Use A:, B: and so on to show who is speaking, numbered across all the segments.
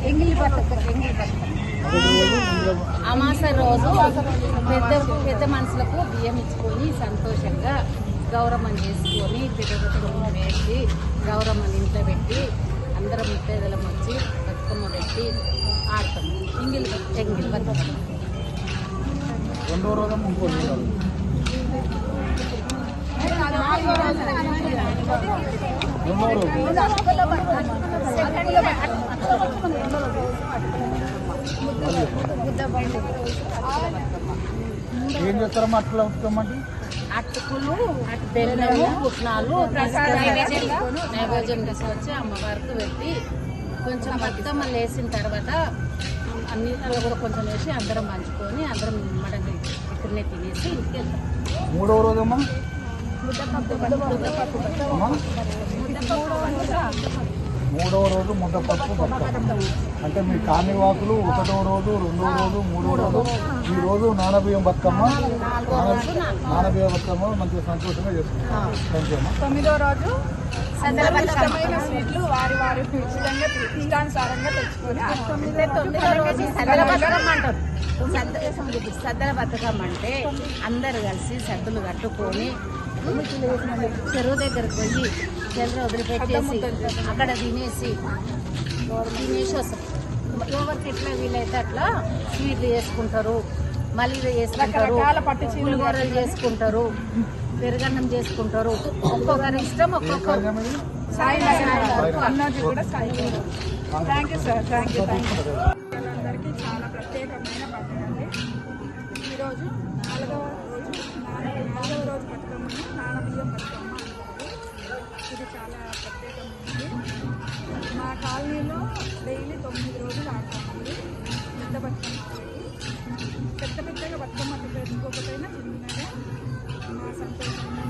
A: ఎంగిలి అమాస రోజు పెద్ద పెద్ద మనుషులకు బియ్యం ఇచ్చుకొని సంతోషంగా గౌరవం చేసుకొని పిల్లలకు వేసి గౌరవం ఇంట్లో పెట్టి అందరం ముత్తైదులం వచ్చి బతుకమ్మ పెట్టి ఆడతాం. ఎంగిలి బతుకమ్మ.
B: రెండో రోజు ఏం చేస్తారమ్మా అట్లా అవుతామండి?
A: అటుకులు బెల్లము పుట్నాలు నైవేద్యం తీసుకొచ్చి అమ్మవారికి పెట్టి కొంచెం బతుకమ్మ వేసిన తర్వాత అన్ని కూడా కొంచెం వేసి అందరం పంచుకొని అందరం మడని ఇక్కడనే తినేసి ఇంటికి వెళ్తాం.
B: మూడవ రోజమ్మా మూడవ రోజు ముద్దపప్పు బతుకమ్మ. అంటే మీ కానివాకులు ఒకటో రోజు, రెండో రోజు, మూడో రోజు, ఈ రోజు నానబియ్యం బతుకమ్మ. నానబియ్యం బతుకమ్మ మంచిగా సంతోషంగా చేసుకుంటాం. థ్యాంక్ యూ అమ్మా.
C: తొమ్మిదో రోజు ఇష్టమైన స్వీట్లు వారి వారి ఇష్టానుసారంగా తెచ్చుకొని
A: సద్దల బతుకమ్మ అంటే అందరు కలిసి సద్దులు కట్టుకొని చెరువు దగ్గరకు పోయి చెరువు వదిలిపెట్టేసి అక్కడ తినేసి వస్తాం. ఎవరికి ఎట్లా వీలైతే అట్లా స్వీట్లు చేసుకుంటారు, మళ్ళీ చేసుకుంటారు, పులిహోరలు చేసుకుంటారు, పెరుగన్నం చేసుకుంటారు. ఒక్కొక్కరి ఇష్టం ఒక్కొక్కరు.
C: Thank you sir. Thank you. అందరికీ చాలా ప్రత్యేకమైన పండుగ అండి. ఈరోజు నాలుగవ రోజు బతుకమ్మని నానబియ్యం బతుకమ్మ అంటారు. ఇది చాలా ప్రత్యేకమైనది. మా కాలనీలో డైలీ 9 రోజులు ఆడతామండి. పెద్ద బతుకమ్మ పెద్దగా బతుకమ్మ పెట్టుకోకపోయినా చిన్నగా మా సంతోషంగా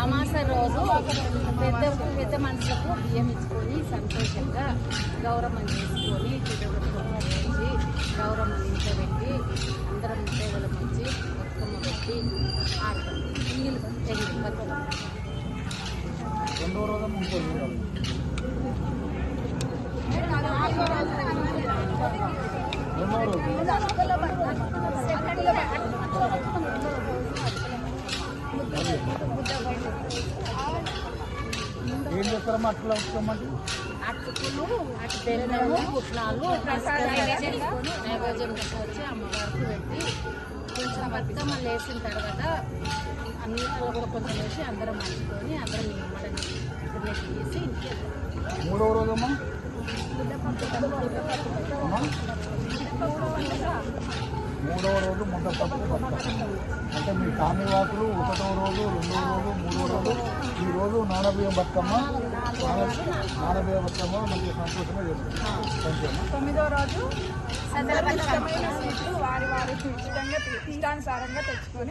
A: అమాస రోజు పెద్ద మనుషులకు బియ్యం ఇచ్చుకొని సంతోషంగా గౌరవం చేసుకొని పిల్లలకు వేసి గౌరవం ఇంట్లో పెట్టి అందరం ముత్తైదులం వచ్చి బతుకమ్మ పెట్టి ఆడతాం. ఎంగిలి బతుకమ్మ.
B: రెండో రోజు ఏం చేస్తారమ్మా అట్లా అవుతామండి?
A: అటుకులు బెల్లము పుట్నాలు నైవేద్యం తీసుకొచ్చి అమ్మవారికి పెట్టి కొంచెం బతుకమ్మ వేసిన తర్వాత అన్ని కూడా కొంచెం వేసి అందరం పంచుకొని అందరం మడని ఇక్కడనే తినేసి ఇంటికి వెళ్తాం.
B: మూడవ రోజమ్మా మూడవ రోజు ముద్దపప్పు బతుకమ్మ. అంటే మీ కానివాకులు ఒకటో రోజు, రెండో రోజు, మూడో రోజు, ఈ రోజు నానబియ్యం బతుకమ్మ. నానబియ్యం బతుకమ్మ మంచిగా సంతోషంగా చేసుకుంటాం. థ్యాంక్ యూ అమ్మా.
C: తొమ్మిదో రోజు ఇష్టమైన స్వీట్లు వారి వారి ఇష్టానుసారంగా తెచ్చుకొని